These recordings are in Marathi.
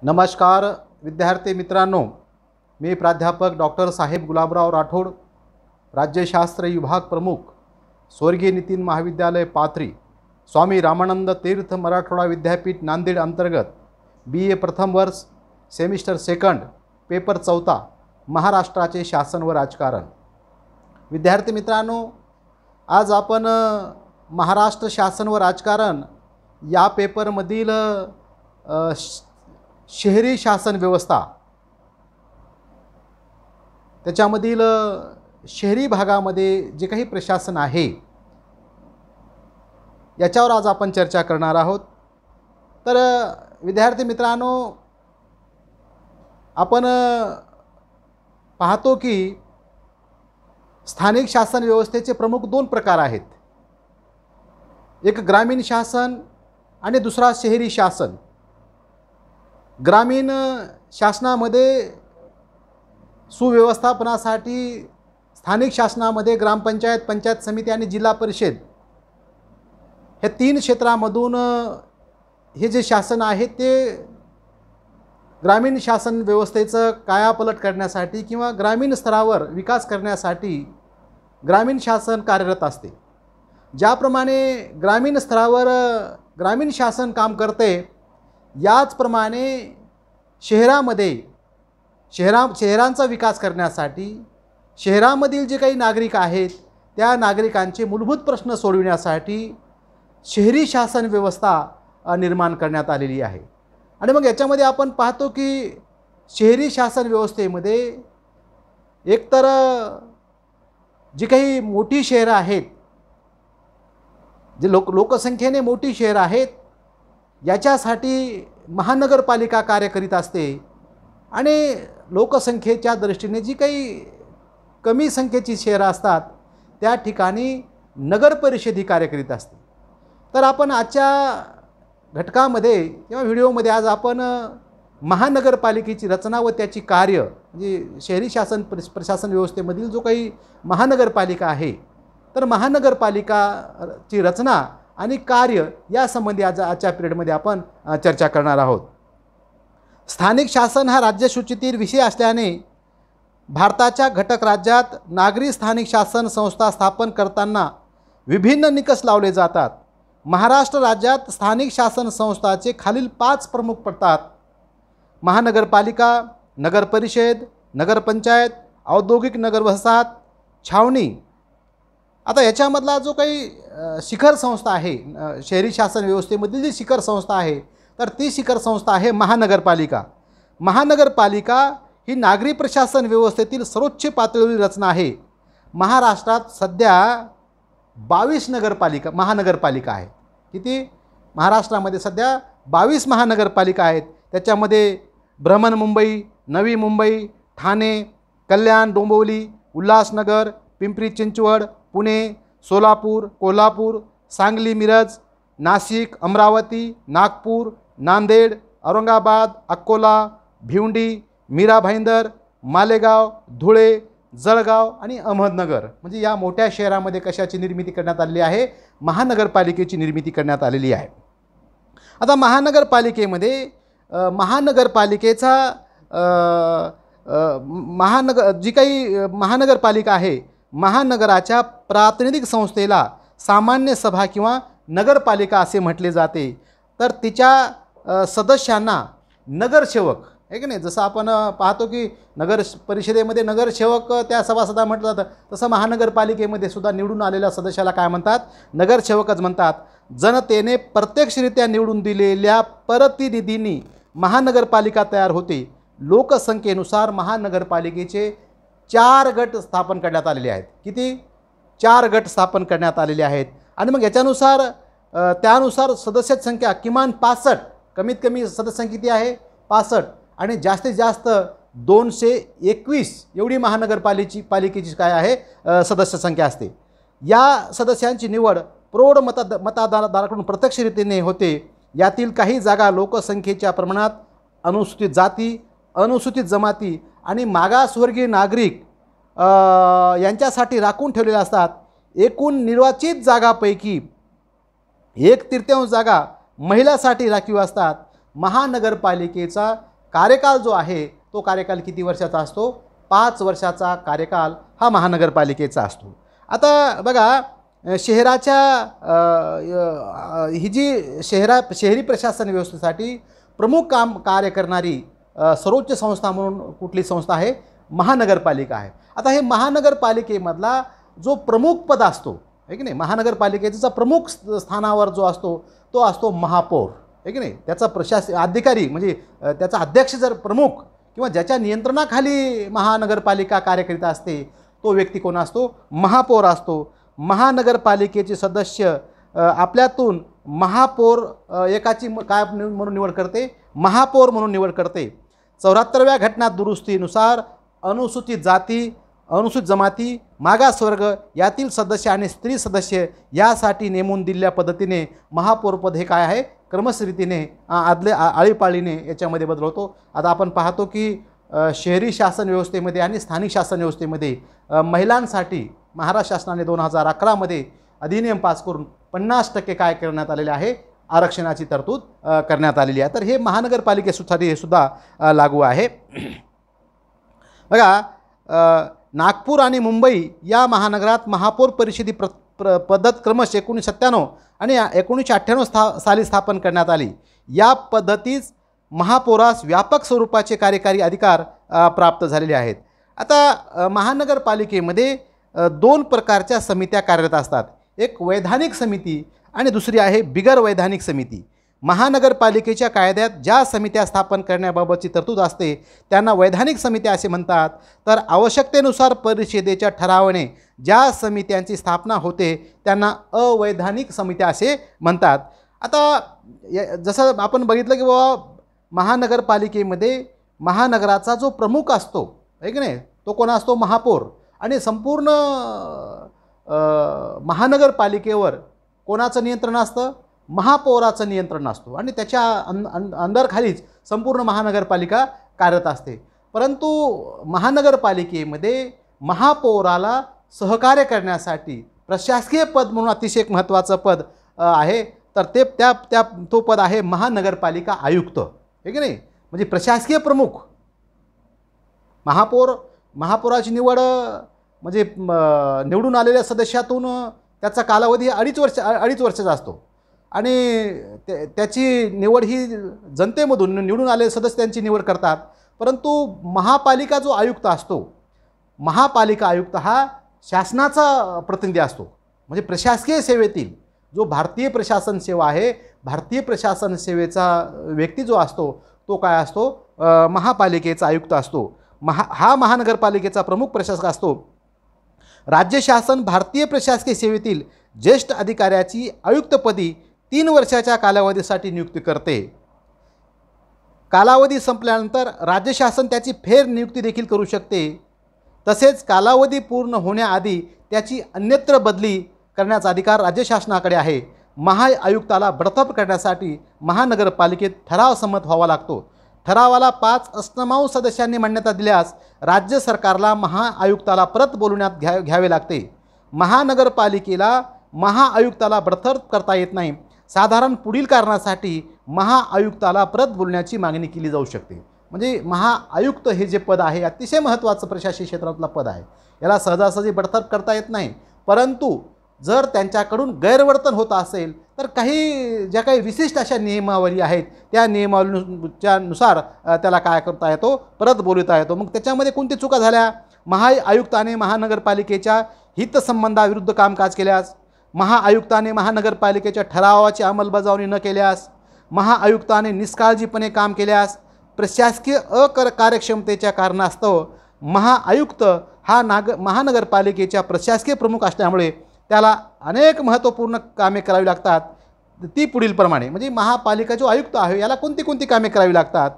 नमस्कार विद्यार्थी मित्रांनो, मी प्राध्यापक डॉक्टर साहेब गुलाबराव राठोड, राज्यशास्त्र विभाग प्रमुख, स्वर्गीय नितीन महाविद्यालय पाथरी, स्वामी रामानंद तीर्थ मराठवाडा विद्यापीठ नांदेड अंतर्गत BA प्रथम वर्ष सेमिस्टर सेकंड पेपर 4 महाराष्ट्राचे शासन व राजकारण। विद्यार्थी मित्रांनो, आज आपण महाराष्ट्र शासन व राजकारण या पेपरमधील शहरी शासन व्यवस्था, त्याच्यामधील शहरी भागामध्ये जे काही प्रशासन आहे याच्यावर आज आपण चर्चा करणार आहोत। तर विद्यार्थी मित्रांनो, आपण पाहतो की स्थानिक शासन व्यवस्थेचे प्रमुख 2 प्रकार आहेत, एक ग्रामीण शासन आणि दुसरा शहरी शासन। ग्रामीण शासनामध्ये सुव्यवस्थापनासाठी स्थानिक शासनामध्ये ग्रामपंचायत, पंचायत समिती आणि जिल्हा परिषद हे 3 क्षेत्रामधून हे जे शासन आहे ते ग्रामीण शासन व्यवस्थेचं कायापालट करण्यासाठी किंवा ग्रामीण स्तरावर विकास करण्यासाठी ग्रामीण शासन कार्यरत असते। ज्याप्रमाणे ग्रामीण स्तरावर ग्रामीण शासन काम करते, याचप्रमाणे शहरामध्ये शहरांचा विकास करण्यासाठी शहरामधील जे काही नागरिक आहेत त्या नागरिकांचे मूलभूत प्रश्न सोडविण्यासाठी शहरी शासन व्यवस्था निर्माण करण्यात आलेली आहे। आणि मग याच्यामध्ये आपण पाहतो की शहरी शासन व्यवस्थेमध्ये एकतर जी काही मोठी शहरं आहेत, जे लोकसंख्येने मोठी शहरं आहेत, याच्यासाठी महानगरपालिका कार्य करीत असते आणि लोकसंख्येच्या दृष्टीने जी काही कमी संख्येची शहरं असतात त्या ठिकाणी नगरपरिषद कार्य करीत असते। तर आपण आजच्या घटकामध्ये किंवा व्हिडिओमध्ये आज आपण महानगरपालिकेची रचना व त्याची कार्य, म्हणजे शहरी शासन प्रशासन व्यवस्थेमधील जो काही महानगरपालिका आहे, तर महानगरपालिकाची रचना आणि कार्य यासंबंधी आजच्या पिरियडमध्ये आपण चर्चा करणार आहोत। स्थानिक शासन हा राज्यसूचीतील विषय असल्याने भारताच्या घटक राज्यात नागरी स्थानिक शासन संस्था स्थापन करताना विभिन्न निकष लावले जातात। महाराष्ट्र राज्यात स्थानिक शासन संस्थाचे खालील 5 प्रमुख पडतात: महानगरपालिका, नगरपरिषद, नगरपंचायत, औद्योगिक नगरवसाहत, छावणी। आता याच्यामधला जो काही शिखर संस्था आहे, शहरी शासन व्यवस्थेमधील जी शिखर संस्था आहे, तर ती शिखर संस्था आहे महानगरपालिका। महानगरपालिका ही नागरी प्रशासन व्यवस्थेतील सर्वोच्च पातळीवरील रचना आहे। महाराष्ट्रात सध्या 22 महानगरपालिका आहेत। किती? महाराष्ट्रामध्ये सध्या 22 महानगरपालिका आहेत। त्याच्यामध्ये बृहन्मुंबई, नवी मुंबई, ठाणे, कल्याण, डोंबिवली, उल्हासनगर, पिंपरी चिंचवड, पुणे, सोलापूर, कोल्हापूर, सांगली, मिरज, नाशिक, अमरावती, नागपूर, नांदेड, औरंगाबाद, अकोला, भिवंडी, मीरा भाईंदर, मालेगाव, धुळे, जळगाव आणि अहमदनगर, म्हणजे या मोठ्या शहरामध्ये कशाची निर्मिती करण्यात आलेली आहे? महानगरपालिकेची निर्मिती करण्यात आलेली आहे। आता महानगरपालिकेमध्ये महानगरपालिकेचा जी काही महानगरपालिका आहे, महानगराच्या प्रातिनिधिक संस्थेला सामान्य सभा किंवा नगरपालिका असे म्हटले जाते। तर तिच्या सदस्यांना नगरसेवक आहे की नाही, जसं आपण पाहतो की नगर परिषदेमध्ये नगरसेवक त्या सभासदा म्हटलं जातं, तसं महानगरपालिकेमध्ये सुद्धा निवडून आलेल्या सदस्याला काय म्हणतात? नगरसेवकच म्हणतात। जनतेने प्रत्यक्षरित्या निवडून दिलेल्या प्रतिनिधींनी महानगरपालिका तयार होते। लोकसंख्येनुसार महानगरपालिकेचे 4 गट स्थापन करण्यात आलेले आहेत। किती? 4 गट स्थापन करण्यात आलेले आहेत। आणि मग याच्यानुसार त्यानुसार सदस्य संख्या किमान 65, कमीत कमी सदस्य किती आहे? 65, आणि जास्तीत जास्त 221 एवढी पालिकेची काय आहे? सदस्य संख्या असते। या सदस्यांची निवड प्रौढ मतदाराकडून प्रत्यक्षरित्याने होते। यातील काही जागा लोकसंख्येच्या प्रमाणात अनुसूचित जाती, अनुसूचित जमाती आणि मागासवर्गीय नागरिक यांच्यासाठी राखून ठेवलेल्या असतात। एकूण निर्वाचित जागापैकी 1/3 जागा महिलांसाठी राखीव असतात। महानगरपालिकेचा कार्यकाल जो आहे तो कार्यकाल किती वर्षाचा असतो? 5 वर्षाचा कार्यकाल हा महानगरपालिकेचा असतो. आता बघा, शहराच्या ही जी शहरी प्रशासन व्यवस्थेसाठी प्रमुख कार्य करणारी सर्वोच्च संस्था म्हणून कुठली संस्था आहे? महानगरपालिका आहे. आता हे महानगरपालिकेमधला जो प्रमुख पद असतो आहे की नाही, महानगरपालिकेचा प्रमुख स्थानावर जो असतो तो असतो महापौर आहे की नाही. त्याचा अधिकारी म्हणजे त्याचा अध्यक्ष जर प्रमुख किंवा ज्याच्या नियंत्रणाखाली महानगरपालिका कार्य करीत असते तो व्यक्ती कोण असतो? महापौर असतो. महानगरपालिकेचे सदस्य आपल्यातून महापौर एकाची काय म्हणून निवड करते? महापौर म्हणून निवड करते. 74व्या घटना दुरुस्तीनुसार अनुसूचित जाती, अनुसूचित जमाती, मागासवर्ग यातील सदस्य आणि स्त्री सदस्य यासाठी नेमून दिलेल्या पद्धतीने महापौरपद हे काय आहे? क्रमशरीतीने आळीपाळीने याच्यामध्ये बदल होतो. आता आपण पाहतो की शहरी शासन व्यवस्थेमध्ये आणि स्थानिक शासन व्यवस्थेमध्ये महिलांसाठी महाराष्ट्र शासनाने 2011 मध्ये अधिनियम पास करून 50% काय करण्यात आलेले आहे? आरक्षणाची तरतूद करण्यात आलेली आहे. तर हे महानगरपालिकेसाठी हे सुद्धा लागू आहे. बघा, नागपूर आणि मुंबई या महानगरात महापौर परिषदी पद्धत क्रमशः 1997 आणि 1998 साली स्थापन करण्यात आली. या पद्धतीस महापौरास व्यापक स्वरूपाचे कार्यकारी अधिकार प्राप्त झालेले आहेत. आता महानगरपालिकेमध्ये 2 प्रकारच्या समित्या कार्यरत असतात. एक वैधानिक समिती आणि दुसरी आहे बिगर वैधानिक समिती. महानगरपालिकेच्या कायद्यात ज्या समित्या स्थापन करण्याबाबतची तरतूद असते त्यांना वैधानिक समित्या असे म्हणतात. तर आवश्यकतेनुसार परिषदेच्या ठरावाने ज्या समित्यांची स्थापना होते त्यांना अवैधानिक समित्या असे म्हणतात. आता जसं आपण बघितलं की बाबा, महानगरपालिकेमध्ये महानगराचा जो प्रमुख असतो आहे की नाही, तो कोण असतो? महापौर. आणि संपूर्ण महानगरपालिकेवर कोणाचं नियंत्रण असतं? महापौराचं नियंत्रण असतो आणि त्याच्या अंदरखालीच संपूर्ण महानगरपालिका कार्यरत असते. परंतु महानगरपालिकेमध्ये महापौराला सहकार्य करण्यासाठी प्रशासकीय पद म्हणून अतिशय एक महत्त्वाचं पद आहे. तर तो पद आहे महानगरपालिका आयुक्त आहे की नाही. म्हणजे प्रशासकीय प्रमुख. महापौराची निवड म्हणजे निवडून आलेल्या सदस्यातून त्याचा कालावधी 2.5 वर्षाचा असतो आणि त्याची निवड ही जनतेमधून निवडून आलेले सदस्य त्यांची निवड करतात. परंतु महापालिका जो आयुक्त असतो, महापालिका आयुक्त हा शासनाचा प्रतिनिधी असतो. म्हणजे प्रशासकीय सेवेतील जो भारतीय प्रशासन सेवा आहे, भारतीय प्रशासन सेवेचा व्यक्ती जो असतो तो काय असतो? महापालिकेचा आयुक्त असतो. हा महानगरपालिकेचा प्रमुख प्रशासक असतो. राज्य शासन भारतीय प्रशासकीय सेवेतील ज्येष्ठ अधिकाऱ्याची आयुक्तपदी 3 वर्षाच्या कालावधीसाठी नियुक्ती करते. कालावधी संपल्यानंतर राज्य शासन त्याची फेर नियुक्ती देखील करू शकते. तसेच कालावधी पूर्ण होण्याआधी त्याची अन्यत्र बदली करण्याचा अधिकार राज्य शासनाकडे आहे. महाआयुक्ताला बडतर्फ करण्यासाठी महानगरपालिकेत ठराव संमत व्हावा लागतो. ठरावाला 5 अष्टमांश सदस्यांनी मान्यता दिल्यास राज्य सरकारला महाआयुक्ताला परत बोलवण्यात घ्यावे लागते. महानगरपालिकेला महाआयुक्ताला बडतर्फ करता येत नाही. साधारण पुढील कारणासाठी महाआयुक्ताला परत बोलण्याची मागणी केली जाऊ शकते. म्हणजे महाआयुक्त हे जे पद आहे अतिशय महत्त्वाचं प्रशासकीय क्षेत्रातलं पद आहे. याला सहजासहजी बडतर्फ करता येत नाही. परंतु जर त्यांच्याकडून गैरवर्तन होत असेल तर ज्या काही विशिष्ट अशा नियमावली आहेत त्या नियमावलीनुसार त्याला काय करता येतो? परत बोलवता येतो. मग त्याच्यामध्ये कोणती चुका झाल्या? महाआयुक्ताने महानगरपालिकेच्या हितसंबंधाविरुद्ध कामकाज केल्यास, महाआयुक्ताने महानगरपालिकेच्या ठरावाची अंमलबजावणी न केल्यास, महाआयुक्ताने निष्काळजीपणे काम केल्यास, प्रशासकीय कार्यक्षमतेच्या कारणास्तव महाआयुक्त हा महानगरपालिकेच्या प्रशासकीय प्रमुख असल्यामुळे त्याला अनेक महत्त्वपूर्ण कामे करावी लागतात. ती पुढीलप्रमाणे, म्हणजे महापालिका जो आयुक्त आहे याला कोणती कामे करावी लागतात?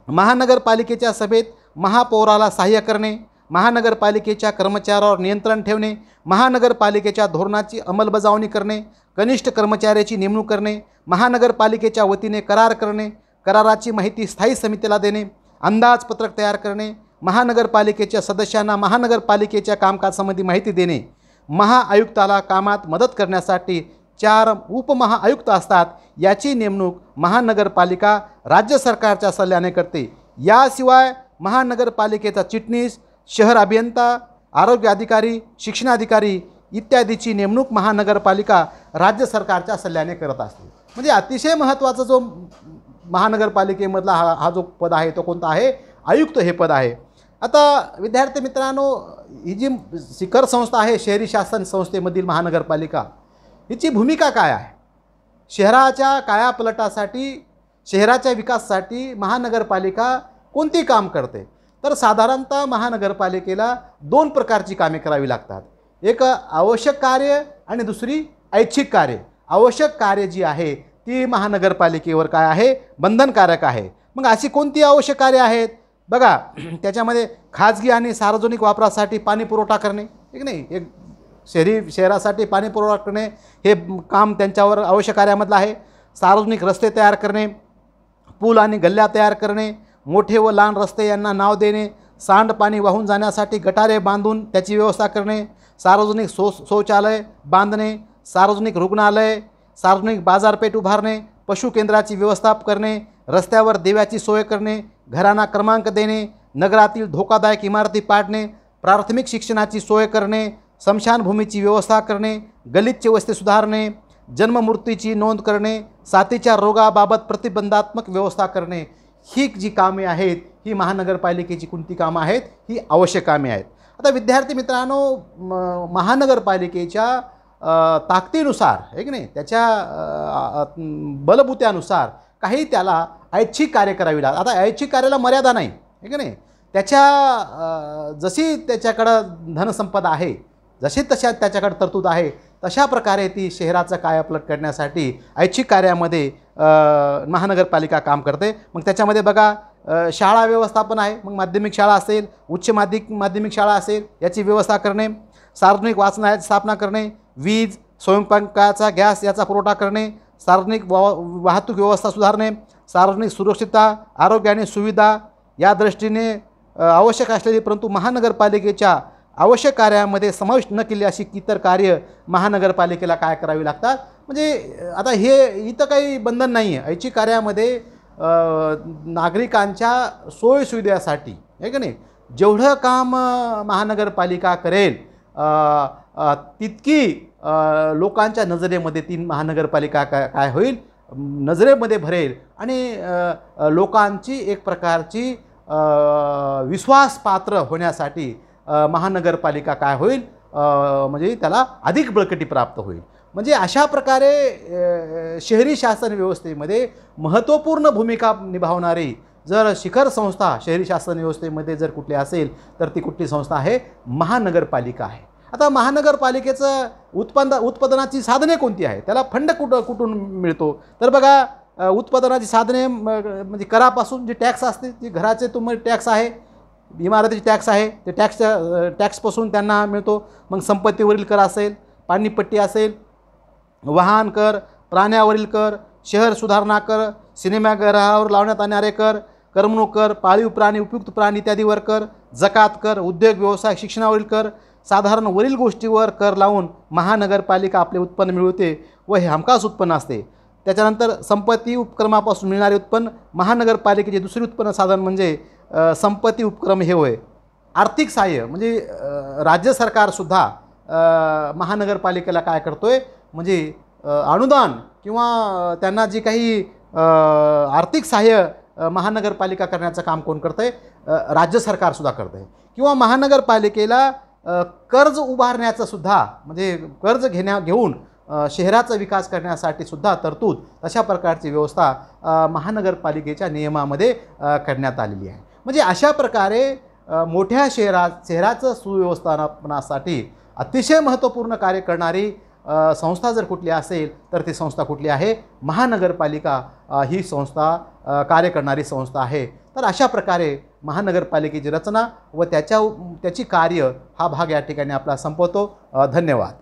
महानगरपालिकेच्या सभेत महापौराला सहाय्य करणे, महानगरपालिकेच्या कर्मचाऱ्यावर नियंत्रण ठेवणे, महानगरपालिकेच्या धोरणाची अंमलबजावणी करणे, कनिष्ठ कर्मचाऱ्याची नेमणूक करणे, महानगरपालिकेच्या वतीने करार करणे, कराराची माहिती स्थायी समितीला देणे, अंदाजपत्रक तयार करणे, महानगरपालिकेच्या सदस्यांना महानगरपालिकेच्या कामकाजासंबंधी माहिती देणे, महाआयुक्ताला कामात मदत करण्यासाठी 4 उपमहाआयुक्त असतात. याची नेमणूक महानगरपालिका राज्य सरकारच्या सल्ल्याने करते. याशिवाय महानगरपालिकेचा चिटणीस, शहर अभियंता, आरोग्य अधिकारी, शिक्षणाधिकारी इत्यादीची नेमणूक महानगरपालिका राज्य सरकारच्या सल्ल्याने करत असते. म्हणजे अतिशय महत्त्वाचा जो महानगरपालिकेमधला हा जो पद आहे तो कोणता आहे? आयुक्त हे पद आहे. आता विद्यार्थी मित्रांनो, ही जी शिखर संस्था आहे शहरी शासन संस्थेमधील महानगरपालिका, हिची भूमिका काय आहे? शहराच्या कायापलटासाठी, शहराच्या विकासासाठी महानगरपालिका कोणती काम करते? तर साधारणतः महानगरपालिकेला 2 प्रकारची कामे करावी लागतात. एक आवश्यक कार्य आणि दुसरी ऐच्छिक कार्य. आवश्यक कार्य जी आहे ती महानगरपालिकेवर काय आहे? बंधनकारक आहे. मग अशी कोणती आवश्यक कार्य आहेत? बघा, त्याच्यामध्ये खाजगी आणि सार्वजनिक वापरासाठी पाणी पुरवठा करणे, ठीक नाही, एक शहरासाठी पाणी पुरवठा करणे हे काम त्यांच्यावर आवश्यक कार्यामधलं आहे. सार्वजनिक रस्ते तयार करणे, पूल आणि गल्ल्या तयार करणे, मोठे व लहान रस्ते यांना नाव देणे, सांडपाणी वाहून जाण्यासाठी गटारे बांधून त्याची व्यवस्था करणे, सार्वजनिक शौचालय बांधणे, सार्वजनिक रुग्णालय, सार्वजनिक बाजारपेठ उभारणे, पशुकेंद्राची व्यवस्था करणे, रस्त्यावर दिव्याची सोय करणे, घरांना क्रमांक देणे, नगरातील धोकादायक इमारती पाडणे, प्राथमिक शिक्षणाची सोय करणे, स्मशानभूमीची व्यवस्था करणे, गलिच्छ वस्ती सुधारणे, जन्ममृत्यूची नोंद करणे, साथीच्या रोगाबाबत प्रतिबंधात्मक व्यवस्था करणे. ही जी कामे आहेत ही महानगरपालिकेची कोणती कामं आहेत? ही आवश्यक कामे आहेत. आता विद्यार्थी मित्रांनो, महानगरपालिकेच्या ताकदीनुसार आहे की नाही, त्याच्या बलबुत्यानुसार काही त्याला ऐच्छिक कार्य करावी लागतात. आता ऐच्छिक कार्याला मर्यादा नाही आहे की नाही. त्याच्या जशी त्याच्याकडं धनसंपदा आहे, जशी तशा त्याच्याकडे तरतूद आहे, तशा प्रकारे ती शहराचं कायापलट करण्यासाठी ऐच्छिक कार्यामध्ये महानगरपालिका काम करते. मग त्याच्यामध्ये बघा, शाळा व्यवस्थापन आहे. मग माध्यमिक शाळा असेल, उच्च माध्यमिक शाळा असेल, याची व्यवस्था करणे, सार्वजनिक वाचनालयाची स्थापना करणे, वीज, स्वयंपाकाचा गॅस याचा पुरवठा करणे, सार्वजनिक वाहतूक व्यवस्था सुधारणे, सार्वजनिक सुरक्षितता, आरोग्य आणि सुविधा या दृष्टीने आवश्यक असलेली परंतु महानगरपालिकेच्या आवश्यक कार्यामध्ये समाविष्ट न केली अशी इतर कार्य महानगरपालिकेला काय करावी लागतात. म्हणजे आता हे इथं काही बंधन नाही आहे. ऐच्छिक कार्यामध्ये नागरिकांच्या सोयीसुविधेसाठी आहे की नाही, जेवढं काम महानगरपालिका करेल तितकी लोकांच्या नजरेमध्ये ती महानगरपालिका काय होईल, नजरेमध्ये भरेल आणि लोकांची एक प्रकारची विश्वासपात्र होण्यासाठी महानगरपालिका काय होईल, म्हणजे त्याला अधिक बळकटी प्राप्त होईल. म्हणजे अशा प्रकारे शहरी शासन व्यवस्थेमध्ये महत्त्वपूर्ण भूमिका निभावणारी जर शिखर संस्था शहरी शासन व्यवस्थेमध्ये जर कुठली असेल तर ती कुठली संस्था आहे? महानगरपालिका आहे. आता महानगरपालिकेचं उत्पादनाची साधने कोणती आहे? त्याला फंड कुठून मिळतो? तर बघा, उत्पादनाची साधने म्हणजे करापासून जी टॅक्स असते, जी घराचे तुम्हाला टॅक्स आहे, इमारतीची टॅक्स आहे, ते टॅक्सपासून त्यांना मिळतो. मग संपत्तीवरील कर असेल, पाणीपट्टी असेल, वाहन कर, प्राण्यावरील कर, शहर सुधारणा कर, सिनेमागृहावर लावण्यात येणारे कर, करमणूक कर, पाळीव प्राणी, उपयुक्त प्राणी इत्यादीवर कर, जकात कर, उद्योग व्यवसाय, शिक्षणावरील कर, साधारण वरील गोष्टीवर कर लावून महानगरपालिका आपले उत्पन्न मिळवते व हे हमखास उत्पन्न असते. त्याच्यानंतर संपत्ती उपक्रमापासून मिळणारे उत्पन्न, महानगरपालिकेचे दुसरे उत्पन्न साधन म्हणजे संपत्ती उपक्रम हे होय. आर्थिक सहाय्य म्हणजे राज्य सरकारसुद्धा महानगरपालिकेला काय करतोय, म्हणजे अनुदान किंवा त्यांना जी काही आर्थिक सहाय्य महानगरपालिका करण्याचं काम कोण करतं आहे? राज्य सरकारसुद्धा करतं आहे. किंवा महानगरपालिकेला कर्ज उभारण्याचं सुद्धा, म्हणजे कर्ज घेऊन शहराचा विकास करण्यासाठी सुद्धा तरतूद, अशा प्रकारची व्यवस्था महानगरपालिकेच्या नियमामध्ये करण्यात आलेली आहे. म्हणजे अशा प्रकारे मोठ्या शहराचं सुव्यवस्थापनासाठी अतिशय महत्त्वपूर्ण कार्य करणारी संस्था जर कुठली असेल तर ती संस्था कुठली आहे? महानगरपालिका ही संस्था कार्य करणारी संस्था आहे. तर अशा प्रकारे महानगरपालिकेची रचना व त्याची कार्य हा भाग या ठिकाणी आपला संपवतो. धन्यवाद.